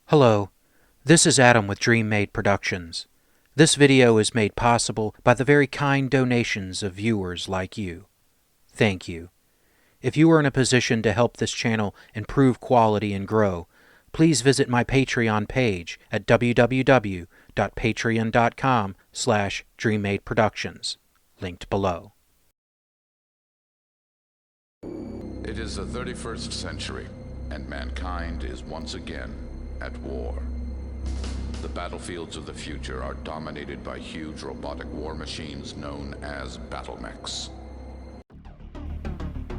Hello, this is Adam with DreamMade Productions. This video is made possible by the very kind donations of viewers like you. Thank you. If you are in a position to help this channel improve quality and grow, please visit my Patreon page at www.patreon.com/DreamMadeProductions, linked below. It is the 31st century, and mankind is once again at war. The battlefields of the future are dominated by huge robotic war machines known as battlemechs.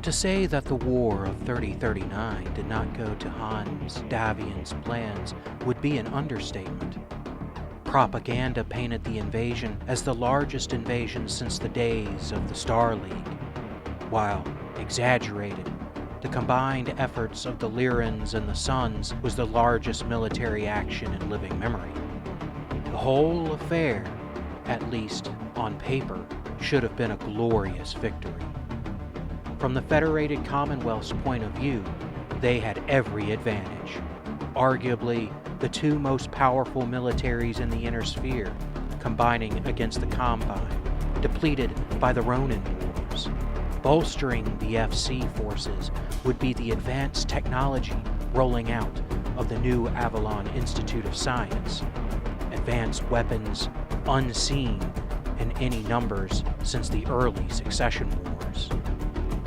To say that the War of 3039 did not go to Hans Davian's plans would be an understatement. Propaganda painted the invasion as the largest invasion since the days of the Star League, while exaggerated, the combined efforts of the Lyrans and the Suns was the largest military action in living memory. The whole affair, at least on paper, should have been a glorious victory. From the Federated Commonwealth's point of view, they had every advantage. Arguably, the two most powerful militaries in the Inner Sphere, combining against the Combine, depleted by the Ronin Wars. Bolstering the FC forces would be the advanced technology rolling out of the new Avalon Institute of Science. Advanced weapons unseen in any numbers since the early Succession Wars.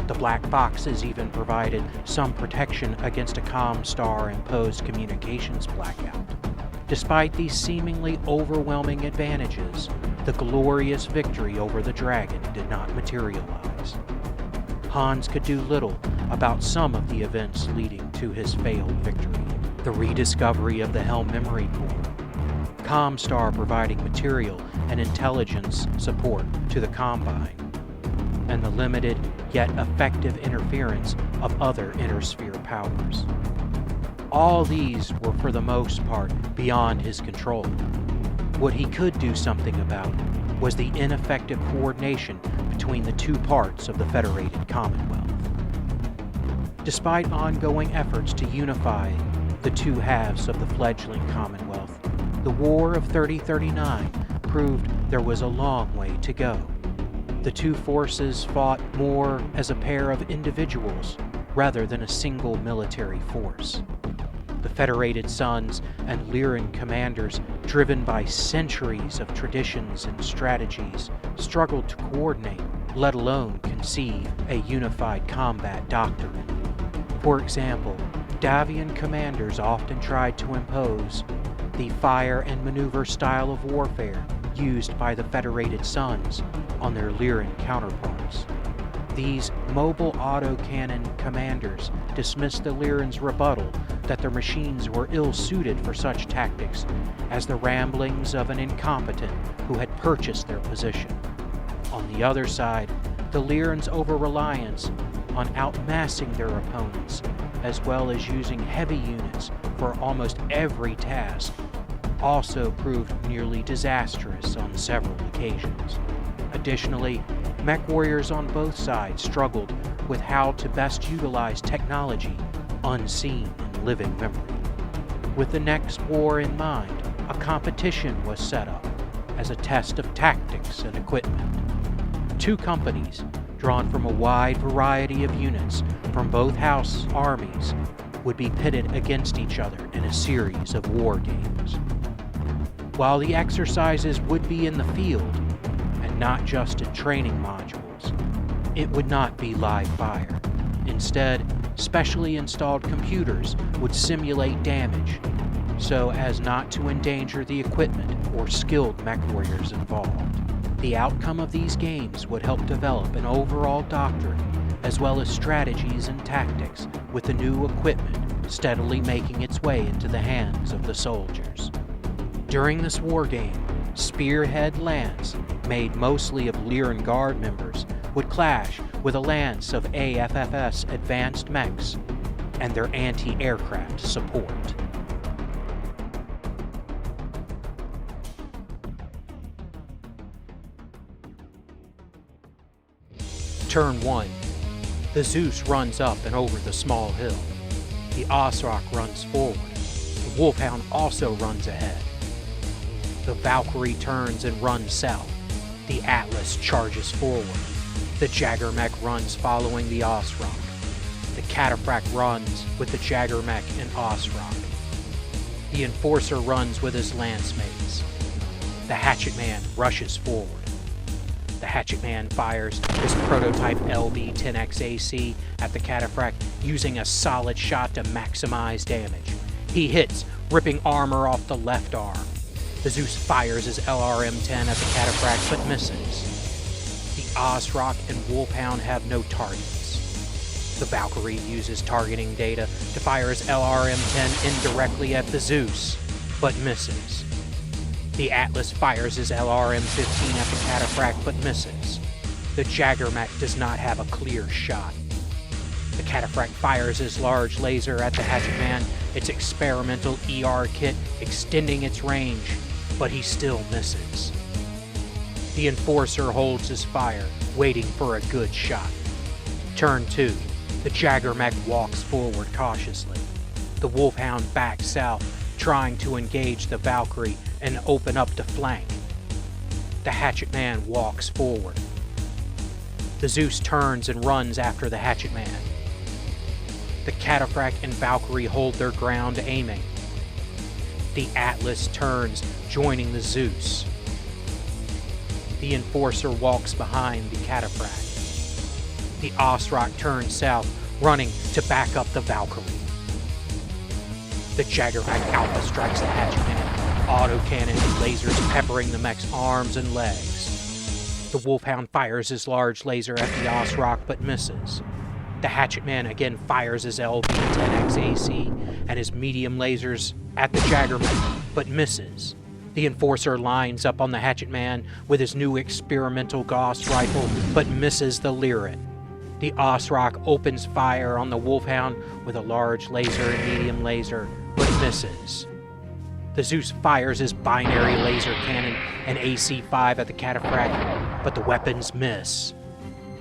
The black boxes even provided some protection against a Comstar-imposed communications blackout. Despite these seemingly overwhelming advantages, the glorious victory over the Dragon did not materialize. Hans could do little about some of the events leading to his failed victory. The rediscovery of the Helm Memory Core, Comstar providing material and intelligence support to the Combine, and the limited yet effective interference of other Inner Sphere powers. All these were for the most part beyond his control. What he could do something about was the ineffective coordination between the two parts of the Federated Commonwealth. Despite ongoing efforts to unify the two halves of the fledgling Commonwealth, the War of 3039 proved there was a long way to go. The two forces fought more as a pair of individuals rather than a single military force. The Federated Suns and Lyran commanders, driven by centuries of traditions and strategies, struggled to coordinate, let alone conceive a unified combat doctrine. For example, Davian commanders often tried to impose the fire and maneuver style of warfare used by the Federated Suns on their Lyran counterparts. These mobile autocannon commanders dismissed the Lyran's rebuttal that their machines were ill-suited for such tactics as the ramblings of an incompetent who had purchased their position. On the other side, the Lyran's over-reliance on outmassing their opponents, as well as using heavy units for almost every task, also proved nearly disastrous on several occasions. Additionally, mech warriors on both sides struggled with how to best utilize technology unseen in living memory. With the next war in mind, a competition was set up as a test of tactics and equipment. Two companies, drawn from a wide variety of units from both house armies, would be pitted against each other in a series of war games. While the exercises would be in the field, and not just in training modules, it would not be live fire. Instead, specially installed computers would simulate damage, so as not to endanger the equipment or skilled mech warriors involved. The outcome of these games would help develop an overall doctrine, as well as strategies and tactics, with the new equipment steadily making its way into the hands of the soldiers. During this wargame, Spearhead Lance, made mostly of Lyran Guard members, would clash with a lance of AFFS advanced mechs and their anti-aircraft support. Turn 1. The Zeus runs up and over the small hill. The Osrock runs forward. The Wolfhound also runs ahead. The Valkyrie turns and runs south. The Atlas charges forward. The Jaggermech runs following the Osrock. The Cataphract runs with the Jaggermech and Osrock. The Enforcer runs with his lance mates. The Hatchetman rushes forward. The Hatchetman fires his prototype LB-10X AC at the Cataphract, using a solid shot to maximize damage. He hits, ripping armor off the left arm. The Zeus fires his LRM-10 at the Cataphract, but misses. The Osrock and Wolfhound have no targets. The Valkyrie uses targeting data to fire his LRM-10 indirectly at the Zeus, but misses. The Atlas fires his LRM-15 at the Cataphract, but misses. The Jaggermech does not have a clear shot. The Cataphract fires his large laser at the Hatchetman, its experimental ER kit extending its range, but he still misses. The Enforcer holds his fire, waiting for a good shot. Turn 2. The Jaggermech walks forward cautiously. The Wolfhound backs south, trying to engage the Valkyrie and open up to flank. The Hatchetman walks forward. The Zeus turns and runs after the Hatchetman. The Cataphract and Valkyrie hold their ground, aiming. The Atlas turns, joining the Zeus. The Enforcer walks behind the Cataphract. The Osrock turns south, running to back up the Valkyrie. The Jaggermech Alpha strikes the Hatchetman, autocannon and lasers peppering the mech's arms and legs. The Wolfhound fires his large laser at the Osrock, but misses. The Hatchetman again fires his LB-10X AC and his medium lasers at the Jaggermech, but misses. The Enforcer lines up on the Hatchetman with his new experimental Gauss rifle, but misses the Lyran. The Osrock opens fire on the Wolfhound with a large laser and medium laser, but misses. The Zeus fires his binary laser cannon and AC-5 at the Cataphract, but the weapons miss.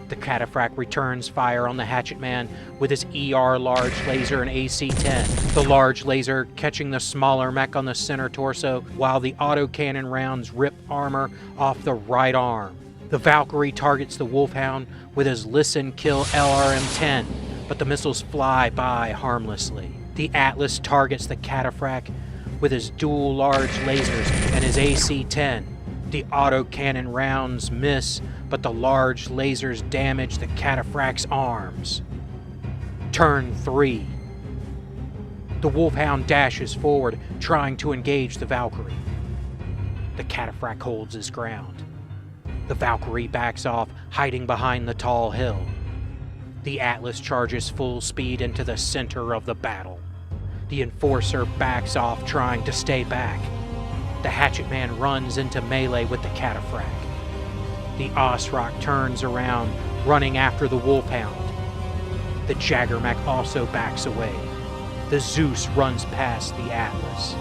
The Cataphract returns fire on the Hatchetman with his ER large laser and AC-10, the large laser catching the smaller mech on the center torso, while the autocannon rounds rip armor off the right arm. The Valkyrie targets the Wolfhound with his Listen Kill LRM-10, but the missiles fly by harmlessly. The Atlas targets the Cataphract with his dual large lasers and his AC-10. The autocannon rounds miss, but the large lasers damage the Cataphract's arms. Turn 3. The Wolfhound dashes forward, trying to engage the Valkyrie. The Cataphract holds his ground. The Valkyrie backs off, hiding behind the tall hill. The Atlas charges full speed into the center of the battle. The Enforcer backs off, trying to stay back. The Hatchetman runs into melee with the Cataphract. The Osrock turns around, running after the Wolfhound. The Jaggermech also backs away. The Zeus runs past the Atlas.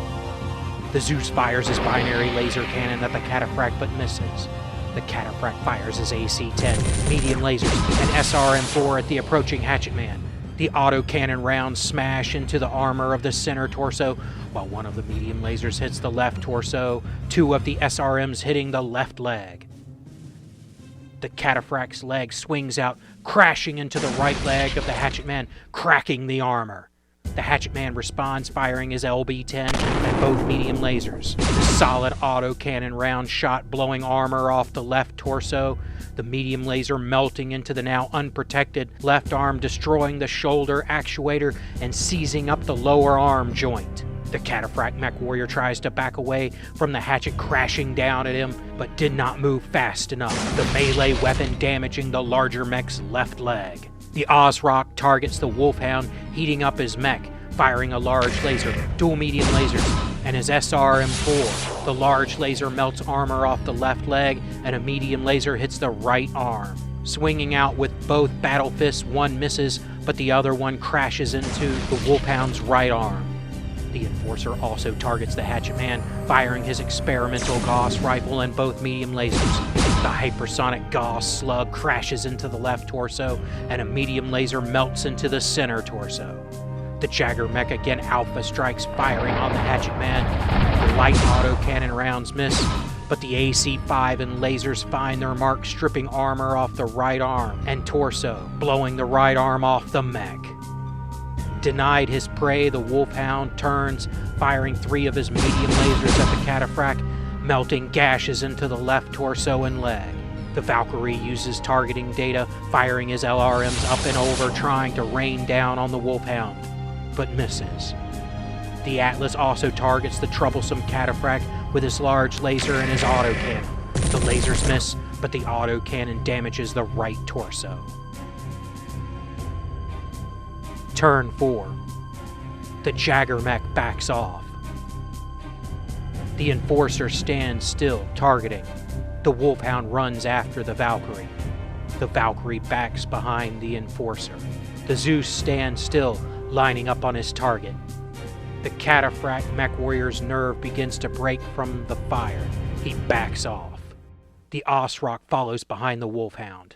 The Zeus fires his binary laser cannon at the Cataphract, but misses. The Cataphract fires his AC-10, medium lasers, and SRM-4 at the approaching Hatchetman. The autocannon rounds smash into the armor of the center torso, while one of the medium lasers hits the left torso, two of the SRMs hitting the left leg. The Cataphract's leg swings out, crashing into the right leg of the Hatchetman, cracking the armor. The Hatchetman responds, firing his LB-10 and both medium lasers. The solid autocannon round shot blowing armor off the left torso, the medium laser melting into the now unprotected left arm, destroying the shoulder actuator and seizing up the lower arm joint. The Cataphract mech warrior tries to back away from the hatchet crashing down at him, but did not move fast enough, the melee weapon damaging the larger mech's left leg. The Osrock targets the Wolfhound, heating up his mech, firing a large laser, dual medium lasers, and his SRM-4. The large laser melts armor off the left leg, and a medium laser hits the right arm. Swinging out with both battle fists, one misses, but the other one crashes into the Wolfhound's right arm. The Enforcer also targets the Hatchetman, firing his experimental Gauss rifle and both medium lasers. The hypersonic Gauss slug crashes into the left torso, and a medium laser melts into the center torso. The The Jagger mech again alpha strikes, firing on the Hatchet Man. The light autocannon rounds miss, but the AC-5 and lasers find their mark, stripping armor off the right arm and torso, blowing the right arm off the mech. Denied his prey, the Wolfhound turns, firing 3 of his medium lasers at the Cataphract, melting gashes into the left torso and leg. The Valkyrie uses targeting data, firing his LRMs up and over, trying to rain down on the Wolfhound, but misses. The Atlas also targets the troublesome Cataphract with his large laser and his autocannon. The lasers miss, but the autocannon damages the right torso. Turn 4. The Jagger mech backs off. The Enforcer stands still, targeting. The Wolfhound runs after the Valkyrie. The Valkyrie backs behind the Enforcer. The Zeus stands still, lining up on his target. The Cataphract mech warrior's nerve begins to break from the fire. He backs off. The Osrock follows behind the Wolfhound.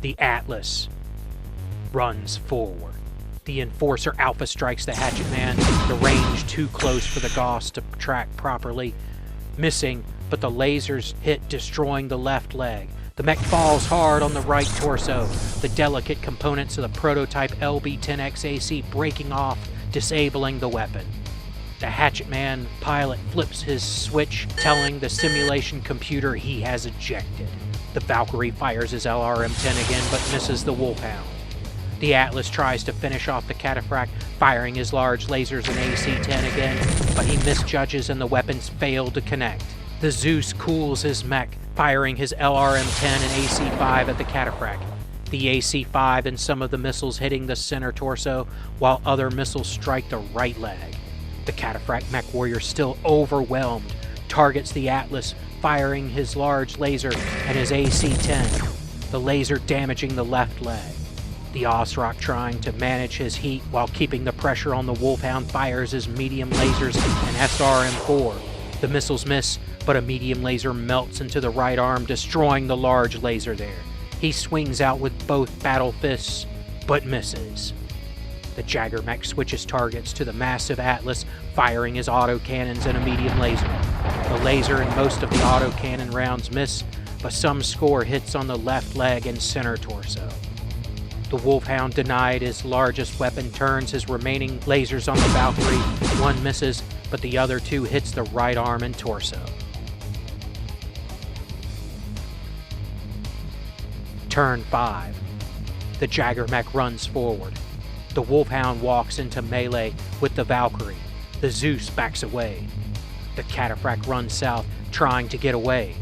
The Atlas runs forward. The Enforcer alpha strikes the Hatchet Man, the range too close for the Gauss to track properly. Missing, but the lasers hit, destroying the left leg. The mech falls hard on the right torso, the delicate components of the prototype LB-10X-AC breaking off, disabling the weapon. The Hatchet Man pilot flips his switch, telling the simulation computer he has ejected. The Valkyrie fires his LRM-10 again, but misses the Wolfhound. The Atlas tries to finish off the Cataphract, firing his large lasers and AC-10 again, but he misjudges and the weapons fail to connect. The Zeus cools his mech, firing his LRM-10 and AC-5 at the Cataphract. The AC-5 and some of the missiles hitting the center torso, while other missiles strike the right leg. The Cataphract mech warrior, still overwhelmed, targets the Atlas, firing his large laser and his AC-10, the laser damaging the left leg. The Osrock, trying to manage his heat while keeping the pressure on the Wolfhound, fires his medium lasers and SRM-4. The missiles miss, but a medium laser melts into the right arm, destroying the large laser there. He swings out with both battle fists, but misses. The Jagger mech switches targets to the massive Atlas, firing his autocannons and a medium laser. The laser and most of the autocannon rounds miss, but some score hits on the left leg and center torso. The Wolfhound, denied his largest weapon, turns his remaining lasers on the Valkyrie. One misses, but the other 2 hits the right arm and torso. Turn 5. The Jagger mech runs forward. The Wolfhound walks into melee with the Valkyrie. The Zeus backs away. The Cataphract runs south, trying to get away.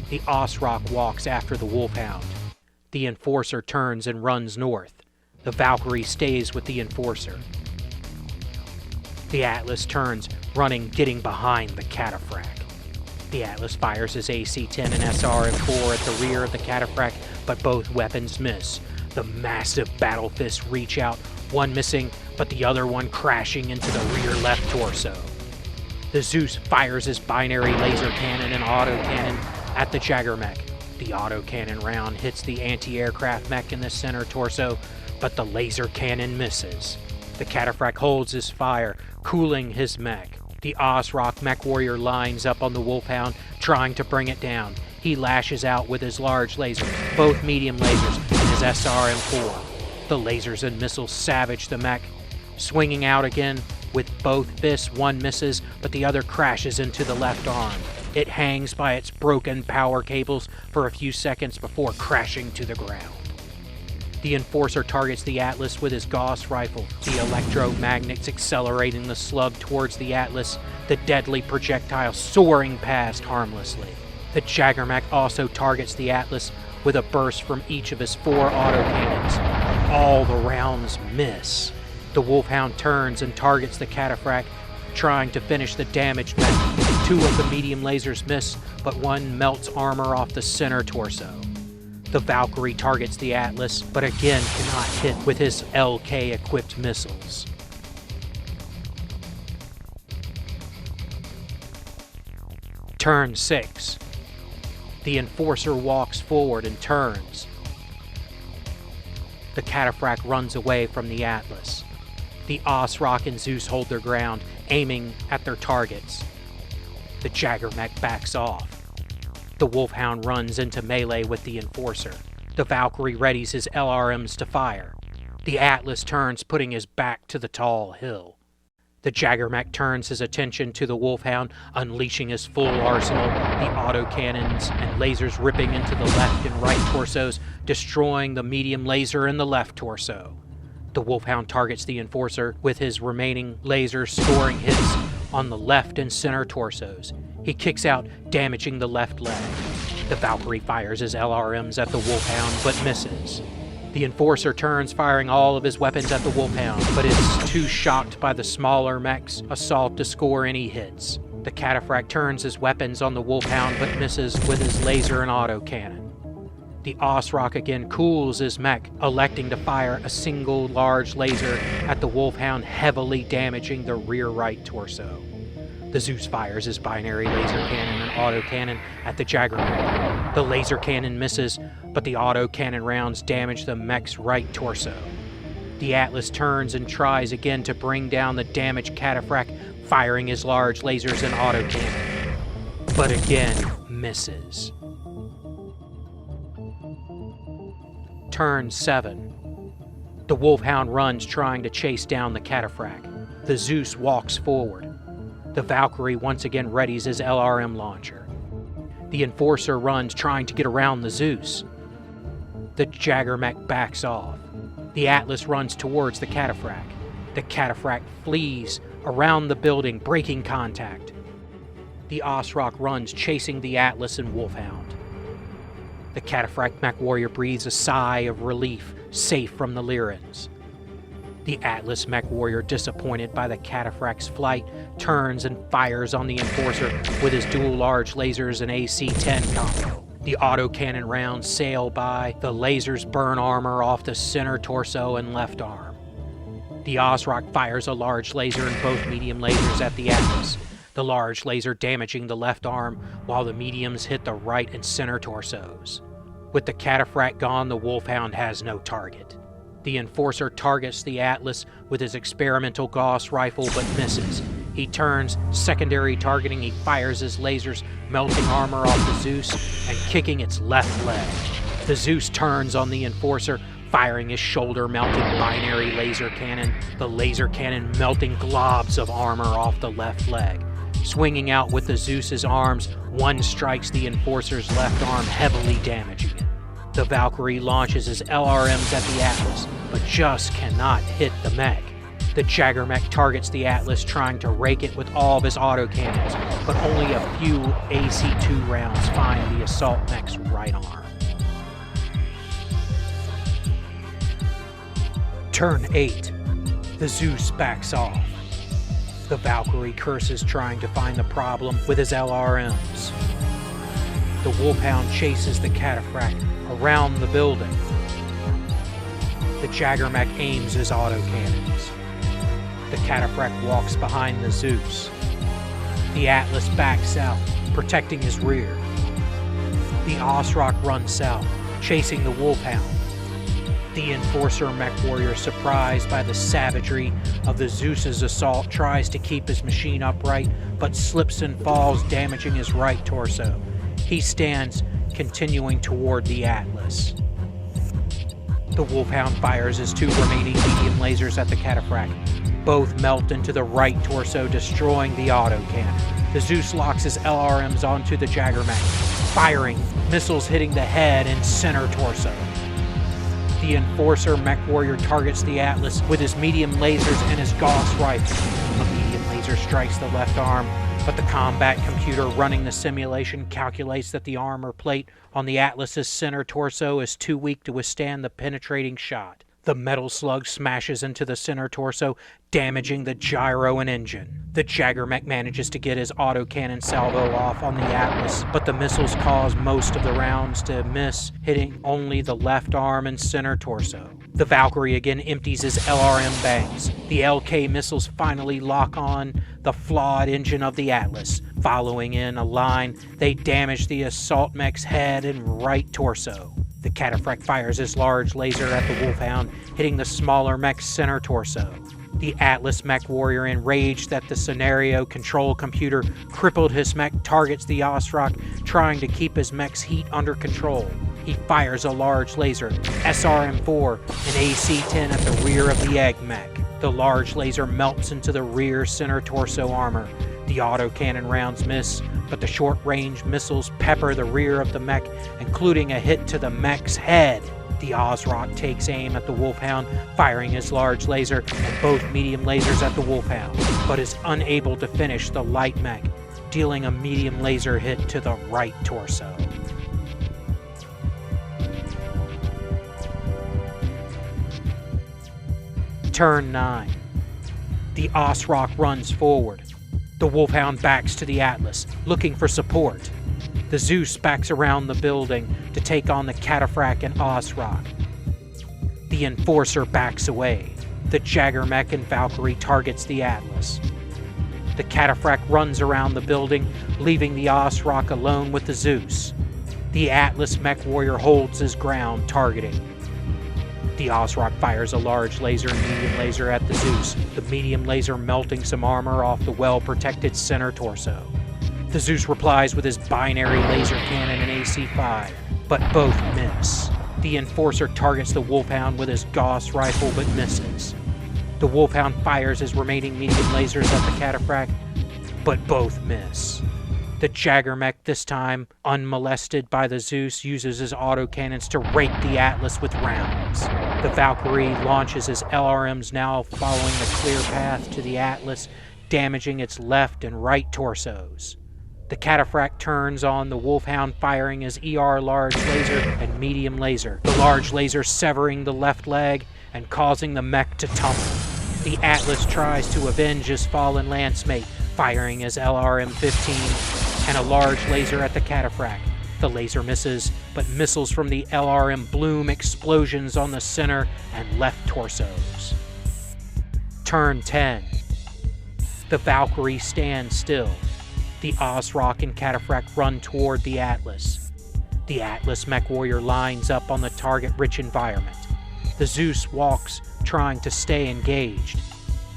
The Osrock walks after the Wolfhound. The Enforcer turns and runs north. The Valkyrie stays with the Enforcer. The Atlas turns, running, getting behind the Cataphract. The Atlas fires his AC-10 and SRM-4 at the rear of the Cataphract, but both weapons miss. The massive battle fists reach out, one missing, but the other one crashing into the rear left torso. The Zeus fires his binary laser cannon and autocannon at the Jagger mech. The autocannon round hits the anti-aircraft mech in the center torso, but the laser cannon misses. The Cataphract holds his fire, cooling his mech. The Osrock mech warrior lines up on the Wolfhound, trying to bring it down. He lashes out with his large laser, both medium lasers, and his SRM-4. The lasers and missiles savage the mech. Swinging out again with both fists, one misses, but the other crashes into the left arm. It hangs by its broken power cables for a few seconds before crashing to the ground. The Enforcer targets the Atlas with his Gauss rifle, the electromagnets accelerating the slug towards the Atlas, the deadly projectile soaring past harmlessly. The Jagger mech also targets the Atlas with a burst from each of his 4 autocannons. All the rounds miss. The Wolfhound turns and targets the Cataphract, trying to finish the damaged mech. 2 of the medium lasers miss, but one melts armor off the center torso. The Valkyrie targets the Atlas, but again cannot hit with his LK-equipped missiles. Turn 6. The Enforcer walks forward and turns. The cataphract runs away from the Atlas. The Osrock and Zeus hold their ground, aiming at their targets. The Jaggermech backs off. The Wolfhound runs into melee with the Enforcer. The Valkyrie readies his LRMs to fire. The Atlas turns, putting his back to the tall hill. The Jaggermech turns his attention to the Wolfhound, unleashing his full arsenal, the autocannons and lasers ripping into the left and right torsos, destroying the medium laser in the left torso. The Wolfhound targets the Enforcer with his remaining lasers, scoring hits on the left and center torsos. He kicks out, damaging the left leg. The Valkyrie fires his LRMs at the Wolfhound, but misses. The Enforcer turns, firing all of his weapons at the Wolfhound, but is too shocked by the smaller mech's assault to score any hits. The Cataphract turns his weapons on the Wolfhound, but misses with his laser and autocannon. The Osrock again cools his mech, electing to fire a single large laser at the Wolfhound, heavily damaging the rear right torso. The Zeus fires his binary laser cannon and autocannon at the Jaggermech. The laser cannon misses, but the autocannon rounds damage the mech's right torso. The Atlas turns and tries again to bring down the damaged Cataphract, firing his large lasers and autocannon, but again misses. Turn 7. The Wolfhound runs, trying to chase down the Cataphract. The Zeus walks forward. The Valkyrie once again readies his LRM launcher. The Enforcer runs, trying to get around the Zeus. The Jaggermech backs off. The Atlas runs towards the Cataphract. The Cataphract flees around the building, breaking contact. The Osrock runs, chasing the Atlas and Wolfhound. The Cataphract mech warrior breathes a sigh of relief, safe from the Lyrans. The Atlas mech warrior, disappointed by the Cataphract's flight, turns and fires on the Enforcer with his dual large lasers and AC-10 combo. The autocannon rounds sail by, the lasers burn armor off the center torso and left arm. The Osrock fires a large laser and both medium lasers at the Atlas, the large laser damaging the left arm while the mediums hit the right and center torsos. With the Cataphract gone, the Wolfhound has no target. The Enforcer targets the Atlas with his experimental Gauss rifle but misses. He turns, secondary targeting, he fires his lasers, melting armor off the Zeus and kicking its left leg. The Zeus turns on the Enforcer, firing his shoulder-mounted binary laser cannon, the laser cannon melting globs of armor off the left leg. Swinging out with the Zeus's arms, one strikes the Enforcer's left arm, heavily damaging it. The Valkyrie launches his LRMs at the Atlas, but just cannot hit the mech. The Jaggermech targets the Atlas, trying to rake it with all of his autocannons, but only a few AC-2 rounds find the assault mech's right arm. Turn 8. The Zeus backs off. The Valkyrie curses, trying to find the problem with his LRMs. The Wolfhound chases the Cataphract around the building. The Jaggermech aims his autocannons. The Cataphract walks behind the Zeus. The Atlas backs out, protecting his rear. The Osrock runs south, chasing the Wolfhound. The Enforcer mech warrior, surprised by the savagery of the Zeus's assault, tries to keep his machine upright, but slips and falls, damaging his right torso. He stands, continuing toward the Atlas. The Wolfhound fires his two remaining medium lasers at the Cataphract. Both melt into the right torso, destroying the autocannon. The Zeus locks his LRMs onto the Jaggermech, firing, missiles hitting the head and center torso. The Enforcer mech warrior targets the Atlas with his medium lasers and his Gauss rifle. A medium laser strikes the left arm, but the combat computer running the simulation calculates that the armor plate on the Atlas's center torso is too weak to withstand the penetrating shot. The metal slug smashes into the center torso, damaging the gyro and engine. The Jaggermech manages to get his autocannon salvo off on the Atlas, but the missiles cause most of the rounds to miss, hitting only the left arm and center torso. The Valkyrie again empties his LRM banks. The LK missiles finally lock on the flawed engine of the Atlas. Following in a line, they damage the assault mech's head and right torso. The Cataphract fires his large laser at the Wolfhound, hitting the smaller mech's center torso. The Atlas mech warrior, enraged that the scenario control computer crippled his mech, targets the Osrock, trying to keep his mech's heat under control. He fires a large laser, SRM-4, and AC-10 at the rear of the Egg mech. The large laser melts into the rear center torso armor. The autocannon rounds miss, but the short-range missiles pepper the rear of the mech, including a hit to the mech's head. The Osrock takes aim at the Wolfhound, firing his large laser and both medium lasers at the Wolfhound, but is unable to finish the light mech, dealing a medium laser hit to the right torso. Turn 9. The Osrock runs forward. The Wolfhound backs to the Atlas, looking for support. The Zeus backs around the building to take on the Cataphract and Osrock. The Enforcer backs away. The Jagger mech and Valkyrie targets the Atlas. The Cataphract runs around the building, leaving the Osrock alone with the Zeus. The Atlas mech warrior holds his ground, targeting. The Osrock fires a large laser and medium laser at the Zeus, the medium laser melting some armor off the well-protected center torso. The Zeus replies with his binary laser cannon and AC-5, but both miss. The Enforcer targets the Wolfhound with his Gauss rifle but misses. The Wolfhound fires his remaining medium lasers at the Cataphract, but both miss. The Jagger mech, this time unmolested by the Zeus, uses his autocannons to rake the Atlas with rounds. The Valkyrie launches his LRMs, now following the clear path to the Atlas, damaging its left and right torsos. The Cataphract turns on the Wolfhound, firing his ER large laser and medium laser, the large laser severing the left leg and causing the mech to tumble. The Atlas tries to avenge his fallen lancemate, firing his LRM-15 and a large laser at the Cataphract. The laser misses, but missiles from the LRM bloom explosions on the center and left torsos. Turn 10. The Valkyrie stands still. The Osrock and Cataphract run toward the Atlas. The Atlas mech warrior lines up on the target-rich environment. The Zeus walks, trying to stay engaged.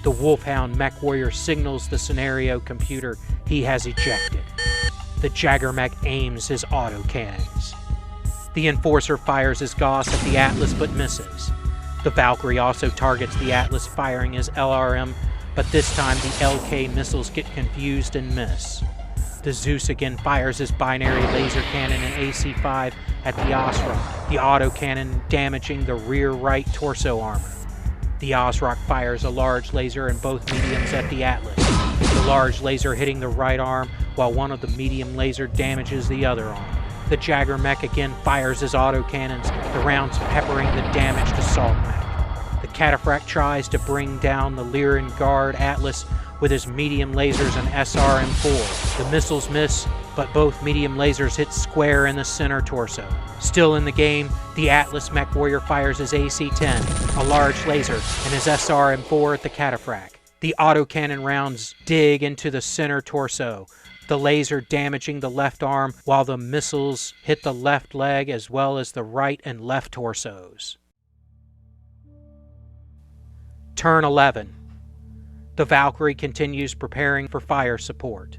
The Wolfhound mech warrior signals the scenario computer he has ejected. The Jagger mech aims his autocannons. The Enforcer fires his Gauss at the Atlas but misses. The Valkyrie also targets the Atlas, firing his LRM, but this time the LK missiles get confused and miss. The Zeus again fires his binary laser cannon and AC-5 at the Osrock, the autocannon damaging the rear right torso armor. The Osrock fires a large laser and both mediums at the Atlas, the large laser hitting the right arm while one of the medium laser damages the other arm. The Jagger mech again fires his autocannons, the rounds peppering the damaged assault mech. The Cataphract tries to bring down the Lyran guard Atlas with his medium lasers and SRM-4. The missiles miss, but both medium lasers hit square in the center torso. Still in the game, the Atlas mech warrior fires his AC-10, a large laser, and his SRM-4 at the Cataphract. The autocannon rounds dig into the center torso, the laser damaging the left arm, while the missiles hit the left leg as well as the right and left torsos. Turn 11. The Valkyrie continues preparing for fire support.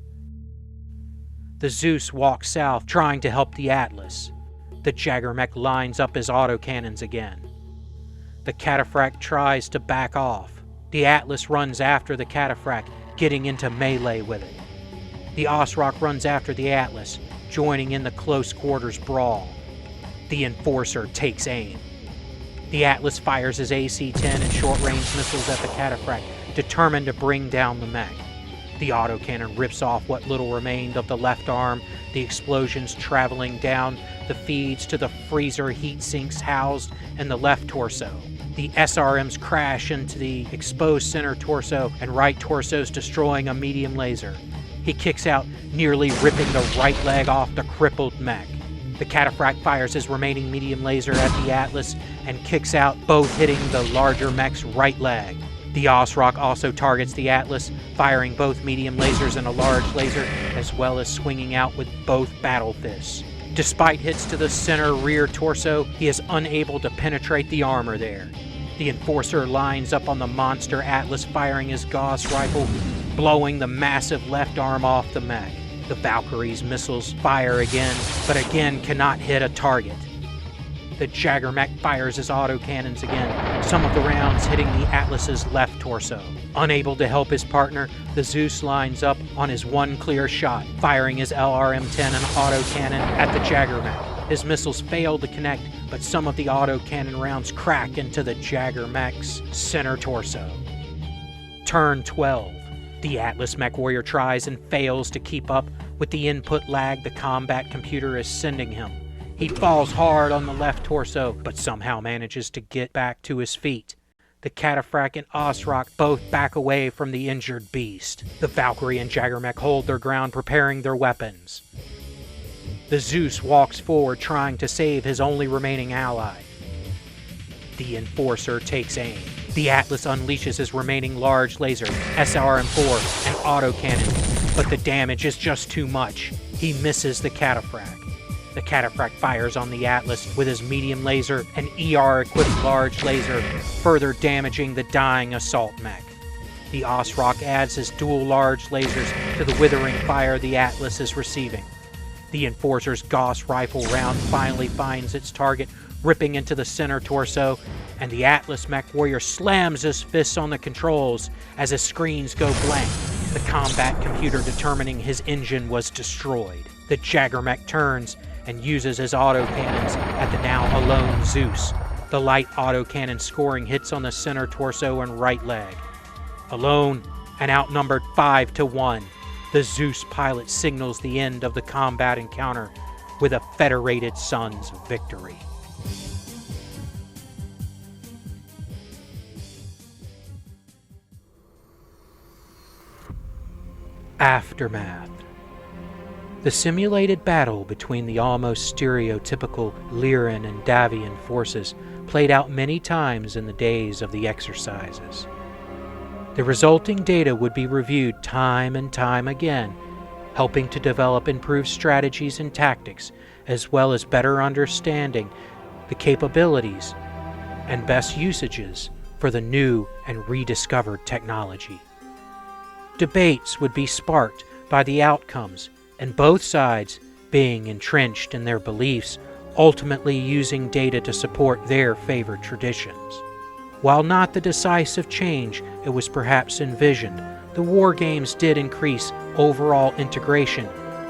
The Zeus walks south, trying to help the Atlas. The Jagger mech lines up his autocannons again. The Cataphract tries to back off. The Atlas runs after the Cataphract, getting into melee with it. The Osrock runs after the Atlas, joining in the close quarters brawl. The Enforcer takes aim. The Atlas fires his AC-10 and short-range missiles at the Cataphract, determined to bring down the mech. The autocannon rips off what little remained of the left arm, the explosions traveling down the feeds to the freezer heat sinks housed in the left torso. The SRMs crash into the exposed center torso and right torsos, destroying a medium laser. He kicks out, nearly ripping the right leg off the crippled mech. The Cataphract fires his remaining medium laser at the Atlas and kicks out, both hitting the larger mech's right leg. The Osrock also targets the Atlas, firing both medium lasers and a large laser, as well as swinging out with both battle fists. Despite hits to the center rear torso, he is unable to penetrate the armor there. The Enforcer lines up on the monster Atlas, firing his Gauss rifle, blowing the massive left arm off the mech. The Valkyrie's missiles fire again, but again cannot hit a target. The Jagger mech fires his autocannons again, some of the rounds hitting the Atlas's left torso. Unable to help his partner, the Zeus lines up on his one clear shot, firing his LRM-10 and autocannon at the Jagger mech. His missiles fail to connect, but some of the autocannon rounds crack into the Jagger mech's center torso. Turn 12. The Atlas mech warrior tries and fails to keep up with the input lag the combat computer is sending him. He falls hard on the left torso, but somehow manages to get back to his feet. The Cataphract and Osrock both back away from the injured beast. The Valkyrie and Jagger mech hold their ground, preparing their weapons. The Zeus walks forward, trying to save his only remaining ally. The Enforcer takes aim. The Atlas unleashes his remaining large laser, SRM-4, and autocannon, but the damage is just too much. He misses the Cataphract. The Cataphract fires on the Atlas with his medium laser and ER-equipped large laser, further damaging the dying assault mech. The Osrock adds his dual large lasers to the withering fire the Atlas is receiving. The Enforcer's Gauss rifle round finally finds its target, ripping into the center torso, and the Atlas mech warrior slams his fists on the controls as his screens go blank, the combat computer determining his engine was destroyed. The Jagger mech turns and uses his autocannons at the now alone Zeus, the light autocannon scoring hits on the center torso and right leg. Alone and outnumbered 5-1, the Zeus pilot signals the end of the combat encounter with a Federated Sun's victory. Aftermath. The simulated battle between the almost stereotypical Lyran and Davian forces played out many times in the days of the exercises. The resulting data would be reviewed time and time again, helping to develop improved strategies and tactics, as well as better understanding the capabilities and best usages for the new and rediscovered technology. Debates would be sparked by the outcomes, and both sides, being entrenched in their beliefs, ultimately using data to support their favored traditions. While not the decisive change it was perhaps envisioned, the war games did increase overall integration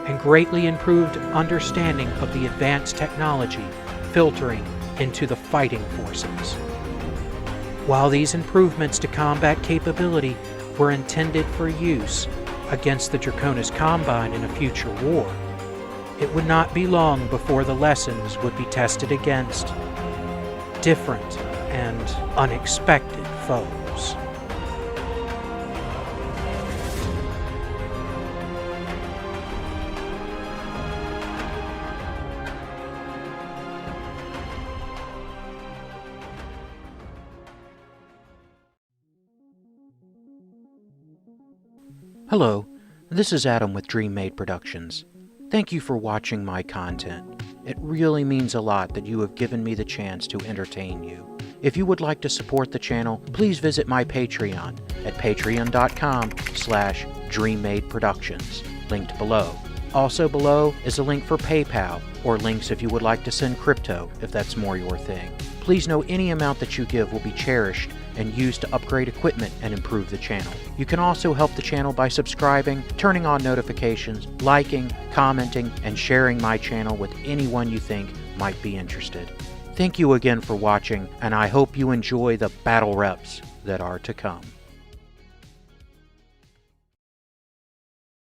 and greatly improved understanding of the advanced technology filtering into the fighting forces. While these improvements to combat capability were intended for use against the Draconis Combine in a future war, it would not be long before the lessons would be tested against different and unexpected foes. Hello, this is Adam with DreamMade Productions. Thank you for watching my content. It really means a lot that you have given me the chance to entertain you. If you would like to support the channel, please visit my Patreon at patreon.com/DreamMadeProductions, linked below. Also below is a link for PayPal, or links if you would like to send crypto, if that's more your thing. Please know any amount that you give will be cherished and used to upgrade equipment and improve the channel. You can also help the channel by subscribing, turning on notifications, liking, commenting, and sharing my channel with anyone you think might be interested. Thank you again for watching, and I hope you enjoy the battle reps that are to come.